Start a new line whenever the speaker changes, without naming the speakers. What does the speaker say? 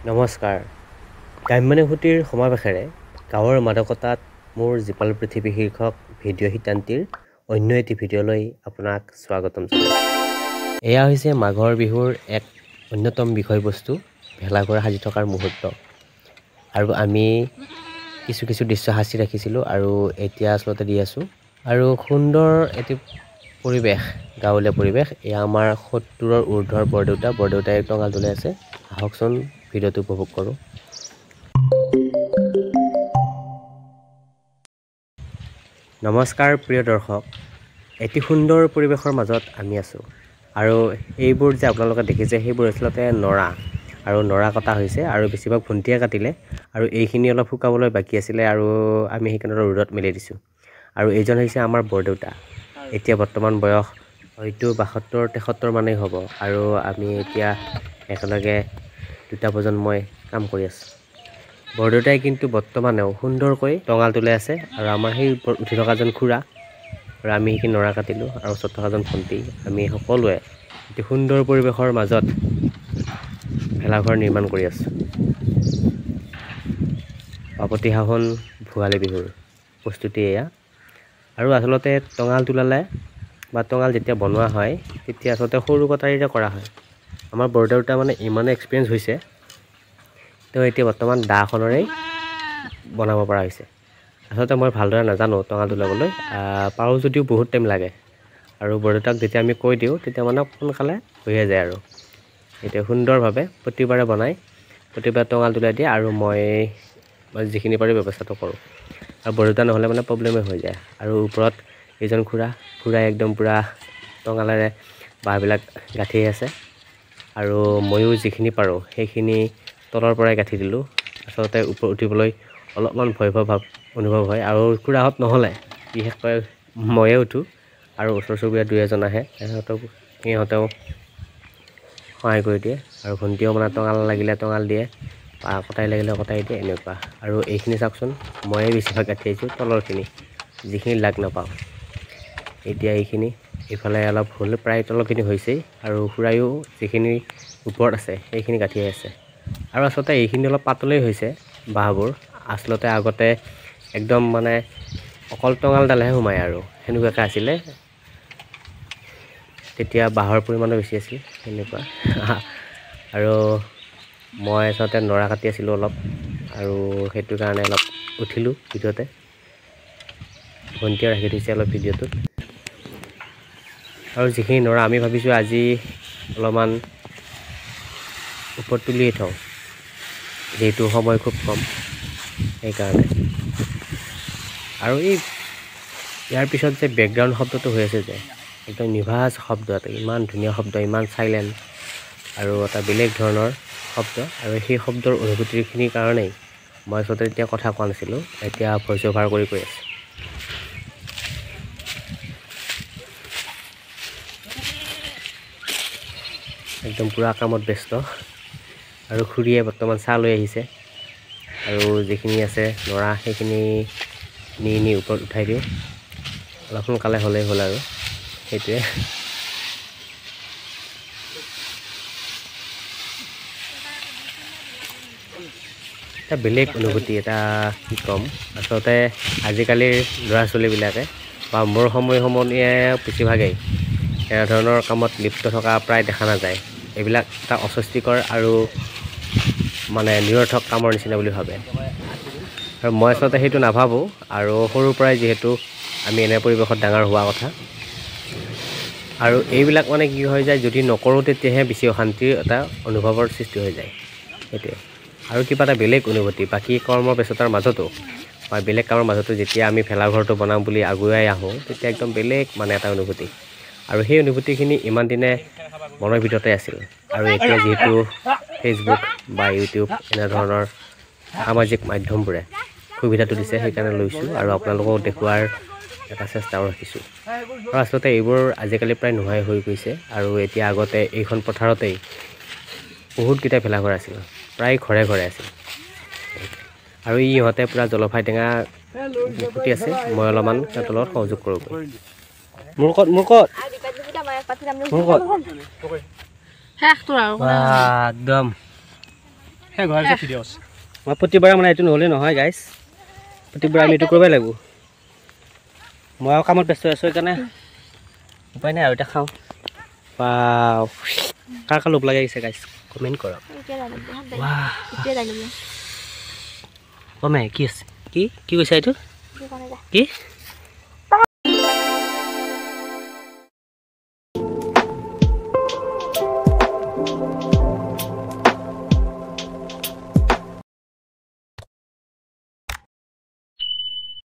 নমস্কাৰ। গ্ৰাম্যানুভূতিৰ সমাৱেশেৰে গাঁৱৰ মাদকতাত মোৰ জীপাল পৃথিৱী শীৰ্ষক ভিডিঅ' শিতান্তিৰ অন্য এটি ভিডিঅ'লৈ আপোনাক স্বাগতম জনাইছোঁ। এয়া হৈছে মাঘৰ বিহুৰ এক অন্যতম বিষয়বস্তু, ভেলাঘৰ সাজি থকাৰ মুহূৰ্ত। আৰু আমি কিছু দৃশ্য সাঁচি ৰাখিছিলোঁ আৰু এতিয়া আচলতে দি আছোঁ। আৰু সুন্দৰ এটি পৰিৱেশ, গাঁৱলীয়া পৰিৱেশ। এয়া আমাৰ ৭০ৰ ঊৰ্ধৰ বৰদেউতাই টঙাল তুলি আছে। আহকচোন ভিডিঅ'টো উপভোগ কৰোঁ। নমস্কাৰ প্ৰিয় দৰ্শক, এটি সুন্দৰ পৰিৱেশৰ মাজত আমি আছোঁ। আৰু এইবোৰ যে আপোনালোকে দেখিছে সেইবোৰ আচলতে নৰা, আৰু নৰা কটা হৈছে আৰু বেছিভাগ ভণ্টিয়ে কাটিলে। আৰু এইখিনি অলপ শুকাবলৈ বাকী আছিলে আৰু আমি সেইকাৰণে ৰ'দত মেলি দিছোঁ। আৰু এইজন হৈছে আমাৰ বৰদেউতা। এতিয়া বৰ্তমান বয়স হয়তো ৭২-৭৩ মানেই হ'ব। আৰু আমি এতিয়া একেলগে দুটা প্ৰজন্মই কাম কৰি আছোঁ। বৰদেউতাই কিন্তু বৰ্তমানেও সুন্দৰকৈ টঙাল তুলাই আছে। আৰু আমাৰ সেই ওপৰত উঠি থকাজন খুৰা, আৰু আমি সেইখিনি নৰা কাটিলোঁ, আৰু ওচৰত থকাজন ভণ্টি, আমি সকলোৱে এটি সুন্দৰ পৰিৱেশৰ মাজত ভেলাঘৰ নিৰ্মাণ কৰি আছোঁ। পাপতি শাওন ভোগালী বিহুৰ প্ৰস্তুতি এয়া। আৰু আচলতে টঙাল তোলালে বা টঙাল যেতিয়া বনোৱা হয় তেতিয়া আচলতে সৰু কটাৰীৰে কৰা হয়। আমাৰ বৰদেউতা মানে ইমানে এক্সপিৰিয়েঞ্চ হৈছে, তেওঁ এতিয়া বৰ্তমান দাখনেৰেই বনাব পৰা হৈছে। আচলতে মই ভালদৰে নাজানো টঙাল তুলাবলৈ, পাৰোঁ যদিও বহুত টাইম লাগে। আৰু বৰদেউতাক যেতিয়া আমি কৈ দিওঁ তেতিয়া মানে সোনকালে হৈয়ে যায়। আৰু এতিয়া সুন্দৰভাৱে প্ৰতিবাৰে বনাই, প্ৰতিবাৰে টঙাল তুলাই দিয়ে। আৰু মই যিখিনি পাৰোঁ ব্যৱস্থাটো কৰোঁ। আৰু বৰদেউতা নহ'লে মানে প্ৰব্লেমেই হৈ যায়। আৰু ওপৰত এইজন খুৰাই একদম পূৰা টঙালেৰে বাঁহবিলাক গাঁঠি আছে। আৰু ময়ো যিখিনি পাৰোঁ সেইখিনি তলৰ পৰাই গাঁঠি দিলোঁ। আচলতে ওপৰত উঠিবলৈ অলপমান ভয় ভাৱ অনুভৱ হয়। আৰু খুৰাহঁত নহ'লে বিশেষকৈ ময়ে উঠোঁ, আৰু ওচৰ চুবুৰীয়া দুই এজন আহে, সিহঁতেও সহায় কৰি দিয়ে। আৰু ভণ্টিও মানে টঙাল লাগিলে টঙাল দিয়ে, বা কটাৰী লাগিলে কটাৰী দিয়ে, এনেকুৱা। আৰু এইখিনি চাওকচোন, ময়ে বেছিভাগ গাঁঠি আহিছোঁ তলৰখিনি, যিখিনি লাগ নাপাওঁ। এতিয়া এইখিনি এইফালে অলপ হ'ল, প্ৰায় তলৰখিনি হৈছেই। আৰু খুৰায়ো যিখিনি ওপৰত আছে সেইখিনি গাঁঠি আছে। আৰু আচলতে এইখিনি অলপ পাতলেই হৈছে বাঁহবোৰ। আচলতে আগতে একদম মানে অকল টঙালডালহে সোমায় আৰু সেনেকুৱাকৈ আছিলে। তেতিয়া বাঁহৰ পৰিমাণো বেছি আছিল, সেনেকুৱা। আৰু মই আচলতে নৰা কাটি আছিলোঁ অলপ, আৰু সেইটো কাৰণে অলপ উঠিলোঁ ভিডিঅ'তে। ভণ্টিয়ে ৰাখি থৈছে অলপ ভিডিঅ'টোত। আৰু যিখিনি নৰা আমি ভাবিছোঁ আজি অলপমান ওপৰত তুলিয়েই থওঁ, যিহেতু সময় খুব কম, সেইকাৰণে। আৰু ইয়াৰ পিছত যে বেকগ্ৰাউণ্ড শব্দটো হৈ আছে যে, একদম নিভাঁজ শব্দ এটা, ইমান ধুনীয়া শব্দ, ইমান চাইলেণ্ট, আৰু এটা বেলেগ ধৰণৰ শব্দ। আৰু সেই শব্দৰ অনুভূতিখিনিৰ কাৰণেই মই আচলতে এতিয়া কথা কোৱা নাছিলোঁ, এতিয়া ভইচ অভাৰ কৰি কৈ আছোঁ। একদম পূৰা কামত ব্যস্ত। আৰু খুৰীয়ে বৰ্তমান চাহ লৈ আহিছে। আৰু যিখিনি আছে নৰা সেইখিনি নি ওপৰত উঠাই দিওঁ, অলপ সোনকালে হ'লেই হ'ল। আৰু সেইটোৱে। এটা বেলেগ অনুভূতি, এটা কি ক'ম, আচলতে আজিকালিৰ ল'ৰা ছোৱালীবিলাকে বা মোৰ সমনীয়া বেছিভাগেই এনেধৰণৰ কামত লিপ্ত থকা প্ৰায় দেখা নাযায়। এইবিলাক এটা অস্বস্তিকৰ আৰু মানে নিৰৰ্থক কামৰ নিচিনা বুলি ভাবে। আৰু মই আচলতে সেইটো নাভাবোঁ। আৰু সৰুৰ পৰাই যিহেতু আমি এনে পৰিৱেশত ডাঙৰ হোৱা কথা, আৰু এইবিলাক মানে কি হৈ যায়, যদি নকৰোঁ তেতিয়াহে বেছি অশান্তিৰ এটা অনুভৱৰ সৃষ্টি হৈ যায়, সেইটোৱে। আৰু কিবা এটা বেলেগ অনুভূতি, বাকী কৰ্মব্যস্ততাৰ মাজতো বা বেলেগ কামৰ মাজতো যেতিয়া আমি ভেলাঘৰটো বনাম বুলি আগুৱাই আহোঁ, তেতিয়া একদম বেলেগ মানে এটা অনুভূতি। আৰু সেই অনুভূতিখিনি ইমান দিনে মনৰ ভিতৰতে আছিল। আৰু এতিয়া যিহেতু ফেচবুক বা ইউটিউব এনেধৰণৰ সামাজিক মাধ্যমবোৰে সুবিধাটো দিছে, সেইকাৰণে লৈছোঁ আৰু আপোনালোকক দেখুওৱাৰ এটা চেষ্টাও ৰাখিছোঁ। আৰু আচলতে এইবোৰ আজিকালি প্ৰায় নোহোৱাই হৈ গৈছে। আৰু এতিয়া আগতে এইখন পথাৰতেই বহুতকেইটা ভেলাঘৰ আছিল, প্ৰায় ঘৰে ঘৰে আছিল। আৰু ইহঁতে পূৰা জলফাই টেঙা পুতি আছে, মই অলপমান সিহঁতৰ লগত সহযোগ কৰোঁ। মোৰ ক'ত একদম
হে ঘৰ আছে ভিডিঅ'ছ
মই প্ৰতিবাৰে মানে এইটো নহ'লে নহয় গাইছ প্ৰতিবাৰে আমি এইটো কৰিবই লাগিব মই আৰু কামত ব্যস্ত আছোঁ সেইকাৰণে উপায় নাই আৰু এতিয়া খাওঁ ৱাও কাৰ কাৰ লোভ লাগি আহিছে গাইছ কমেণ্ট কৰক কমে কি আছে কি কৈছা এইটো কি